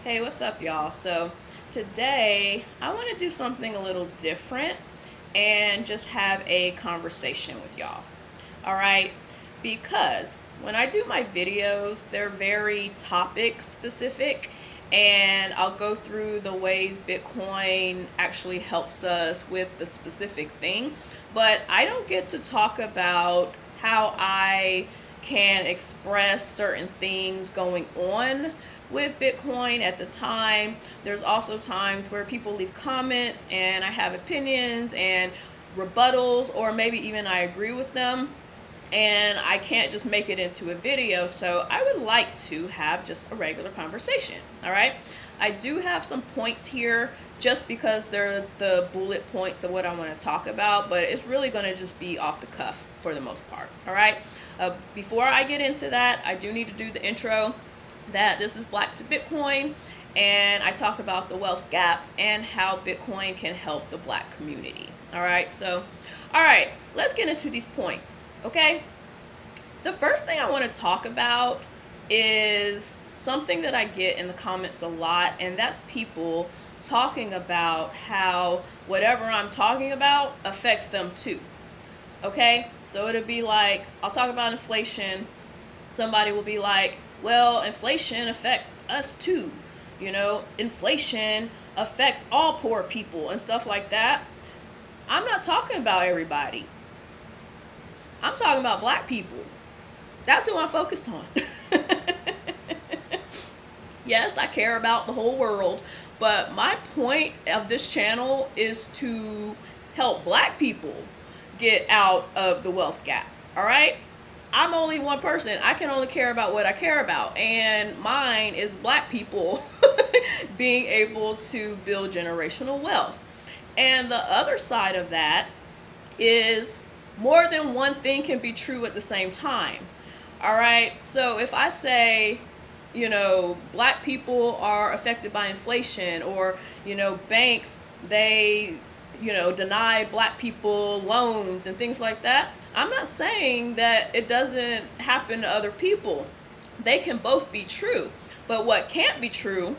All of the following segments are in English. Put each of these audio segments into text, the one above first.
Hey, what's up, y'all? So, today I want to do something a little different and just have a conversation with y'all. All right? Because when I do my videos, they're very topic specific, and I'll go through the ways Bitcoin actually helps us with the specific thing. But I don't get to talk about how I can express certain things going on with Bitcoin at the time. There's also times where people leave comments and I have opinions and rebuttals, or maybe even I agree with them, and I can't just make it into a video. So I would like to have just a regular conversation. All right. I do have some points here just because they're the bullet points of what I want to talk about, but it's really going to just be off the cuff for the most part. All right. Before I get into that, I do need to do the intro that this is Black to Bitcoin, and I talk about the wealth gap and how Bitcoin can help the Black community. All right. So, all right, let's get into these points. Okay, the first thing I want to talk about is something that I get in the comments a lot, and that's people talking about how whatever I'm talking about affects them too. Okay, so it'll be like, I'll talk about inflation. Somebody will be like, well, inflation affects us too. Inflation affects all poor people and stuff like that. I'm not talking about everybody. I'm talking about Black people. That's who I'm focused on. Yes, I care about the whole world, but my point of this channel is to help Black people get out of the wealth gap. All right? I'm only one person. I can only care about what I care about, and mine is Black people being able to build generational wealth. And the other side of that is more than one thing can be true at the same time. All right. So if I say, Black people are affected by inflation, or, banks, they, deny Black people loans and things like that, I'm not saying that it doesn't happen to other people. They can both be true. But what can't be true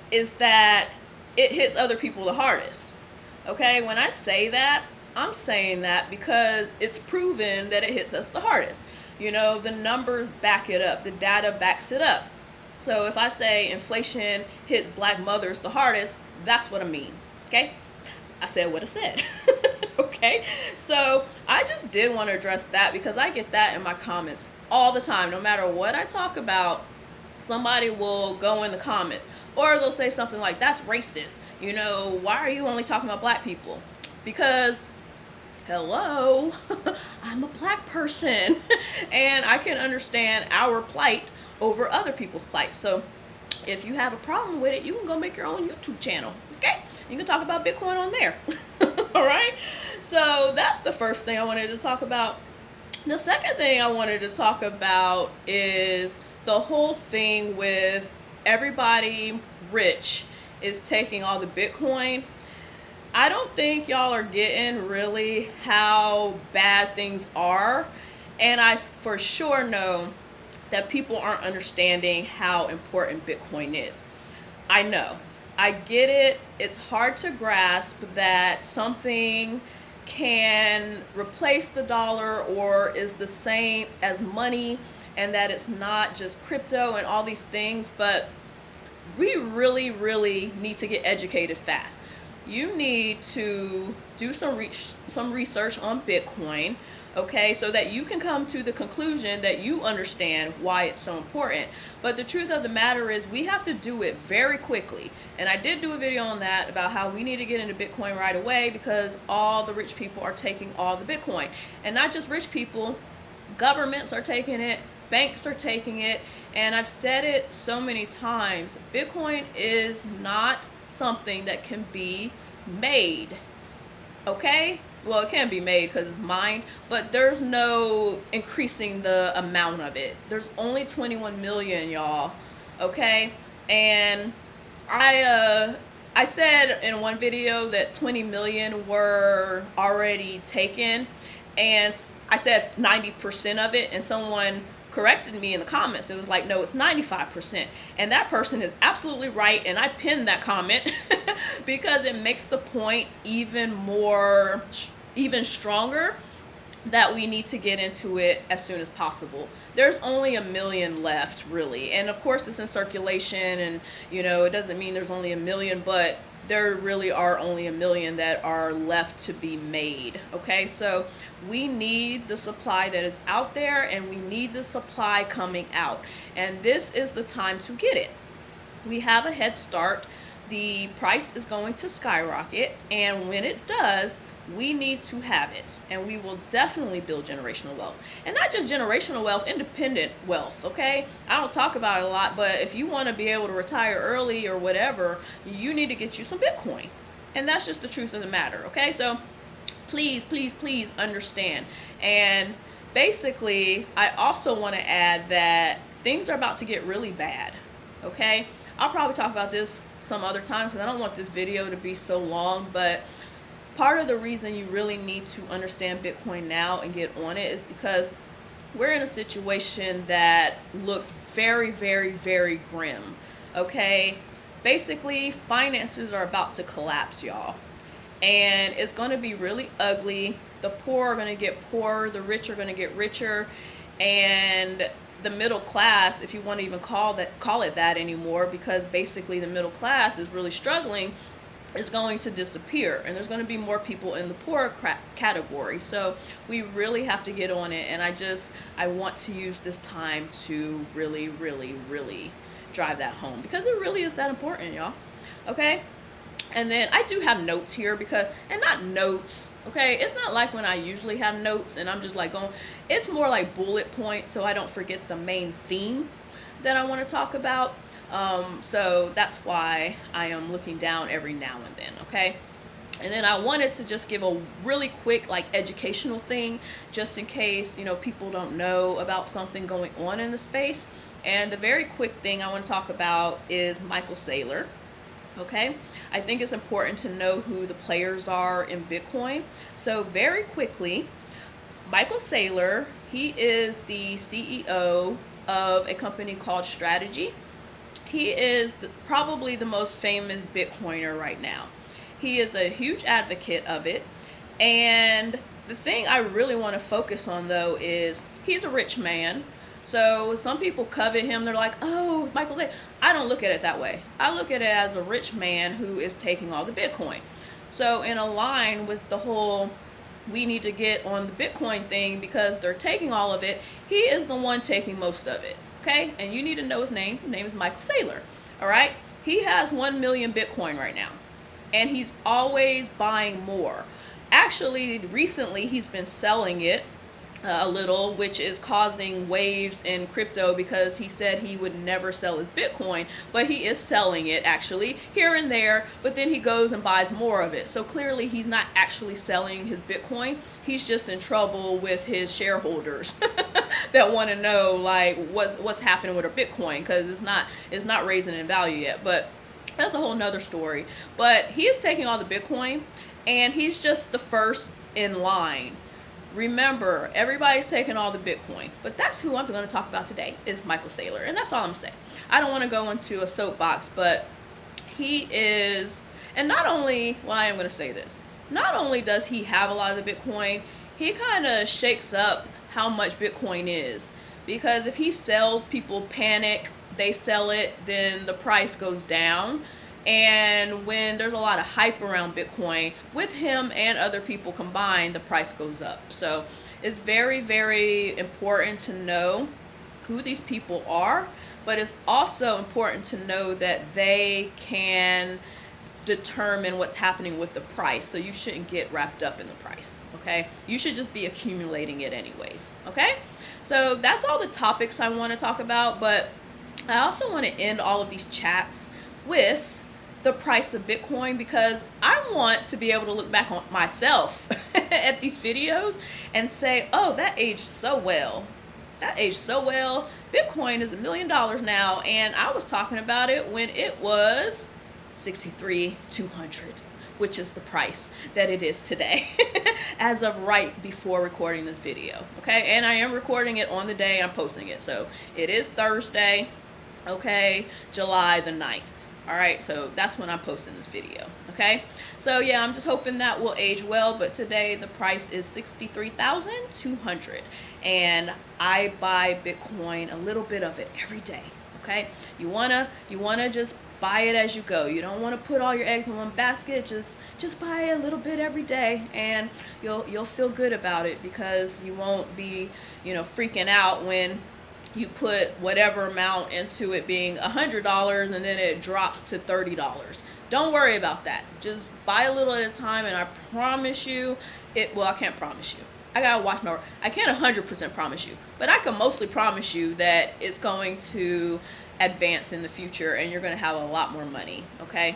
is that it hits other people the hardest. Okay, when I say that, I'm saying that because it's proven that it hits us the hardest. The numbers back it up, the data backs it up. So if I say inflation hits Black mothers the hardest, that's what I mean. Okay, I said what I said. Okay, so I just did want to address that because I get that in my comments all the time. No matter what I talk about, somebody will go in the comments, or they'll say something like, that's racist. Why are you only talking about Black people? Because, hello, I'm a Black person and I can understand our plight over other people's plight. So if you have a problem with it, you can go make your own YouTube channel. Okay, you can talk about Bitcoin on there. All right, so that's the first thing I wanted to talk about. The second thing I wanted to talk about is the whole thing with everybody rich is taking all the Bitcoin. I don't think y'all are getting really how bad things are. And I for sure know that people aren't understanding how important Bitcoin is. I know. I get it. It's hard to grasp that something can replace the dollar or is the same as money, and that it's not just crypto and all these things. But we really, really need to get educated fast. You need to do some research on Bitcoin, okay, so that you can come to the conclusion that you understand why it's so important. But the truth of the matter is we have to do it very quickly. And I did do a video on that about how we need to get into Bitcoin right away because all the rich people are taking all the Bitcoin. And not just rich people, governments are taking it, banks are taking it. And I've said it so many times, Bitcoin is not something that can be made. Okay? Well, it can be made because it's mined, but there's no increasing the amount of it. There's only 21 million, y'all. Okay? And I said in one video that 20 million were already taken, and I said 90% of it, and someone corrected me in the comments. It was like, no, it's 95%. And that person is absolutely right. And I pinned that comment because it makes the point even stronger that we need to get into it as soon as possible. There's only 1 million left, really. And of course, it's in circulation, and it doesn't mean there's only 1 million, but there really are only 1 million that are left to be made. Okay, so we need the supply that is out there, and we need the supply coming out. And this is the time to get it. We have a head start. The price is going to skyrocket, and when it does, we need to have it, and we will definitely build generational wealth. And not just generational wealth, independent wealth, okay? I don't talk about it a lot, but if you want to be able to retire early or whatever, you need to get you some Bitcoin. And that's just the truth of the matter, okay? So please, please, please understand. And basically, I also want to add that things are about to get really bad, okay? I'll probably talk about this some other time because I don't want this video to be so long, but part of the reason you really need to understand Bitcoin now and get on it is because we're in a situation that looks very, very, very grim, okay? Basically, finances are about to collapse, y'all. And it's going to be really ugly. The poor are going to get poorer. The rich are going to get richer. And the middle class, if you want to even call it that anymore, because basically the middle class is really struggling, is going to disappear, and there's going to be more people in the poor category. So we really have to get on it, and I want to use this time to really, really, really drive that home, because it really is that important, y'all. Okay? And then I do have notes here and not notes, okay? It's not like when I usually have notes and I'm just like going, it's more like bullet points so I don't forget the main theme that I want to talk about. So that's why I am looking down every now and then, okay? And then I wanted to just give a really quick educational thing just in case, people don't know about something going on in the space. And the very quick thing I want to talk about is Michael Saylor, okay? I think it's important to know who the players are in Bitcoin. So very quickly, Michael Saylor, he is the CEO of a company called Strategy. He is probably the most famous Bitcoiner right now. He is a huge advocate of it. And the thing I really want to focus on, though, is he's a rich man. So some people covet him. They're like, oh, Michael Saylor. I don't look at it that way. I look at it as a rich man who is taking all the Bitcoin. So in a line with the whole we need to get on the Bitcoin thing because they're taking all of it, he is the one taking most of it. Okay, and you need to know his name. His name is Michael Saylor. All right, he has 1 million Bitcoin right now, and he's always buying more. Actually, recently he's been selling it a little, which is causing waves in crypto because he said he would never sell his Bitcoin, but he is selling it actually here and there, but then he goes and buys more of it. So clearly he's not actually selling his Bitcoin. He's just in trouble with his shareholders that want to know what's happening with our Bitcoin, because it's not raising in value yet. But that's a whole nother story. But he is taking all the Bitcoin, and he's just the first in line. Remember, everybody's taking all the Bitcoin, but that's who I'm going to talk about today is Michael Saylor, and that's all I'm saying. I don't want to go into a soapbox, but he is, and not only, well, I am going to say this, not only does he have a lot of the Bitcoin, he kind of shakes up how much Bitcoin is, because if he sells, people panic, they sell it, then the price goes down. And when there's a lot of hype around Bitcoin, with him and other people combined, the price goes up. So it's very, very important to know who these people are, but it's also important to know that they can determine what's happening with the price. So you shouldn't get wrapped up in the price, okay? You should just be accumulating it anyways, okay? So that's all the topics I want to talk about, but I also want to end all of these chats with the price of Bitcoin, because I want to be able to look back on myself at these videos and say, oh, that aged so well. That aged so well. Bitcoin is $1 million now, and I was talking about it when it was 63,200. which is the price that it is today as of right before recording this video. Okay, and I am recording it on the day I'm posting it, so it is Thursday, okay, July the 9th. All right, so that's when I'm posting this video. Okay, so yeah, I'm just hoping that will age well. But today the price is $63,200, and I buy Bitcoin, a little bit of it every day. Okay, you wanna just buy it as you go. You don't want to put all your eggs in one basket. Just buy a little bit every day, and you'll feel good about it, because you won't be, freaking out when you put whatever amount into it being $100 and then it drops to $30. Don't worry about that. Just buy a little at a time, and I promise you well, I can't promise you. I gotta watch my word. I can't 100% promise you, but I can mostly promise you that it's going to advance in the future and you're gonna have a lot more money, okay?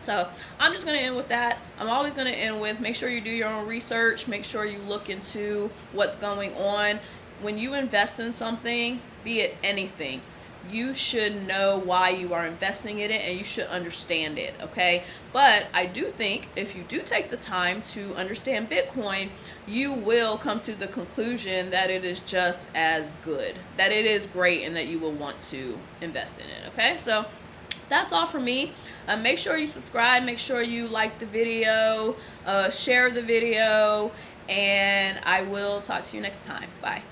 So I'm just going to end with that. I'm always going to end with, make sure you do your own research. Make sure you look into what's going on. When you invest in something, be it anything, you should know why you are investing in it, and you should understand it, okay? But I do think if you do take the time to understand Bitcoin, you will come to the conclusion that it is just as good, that it is great, and that you will want to invest in it, okay? So that's all for me. Make sure you subscribe, make sure you like the video, share the video, and I will talk to you next time. Bye.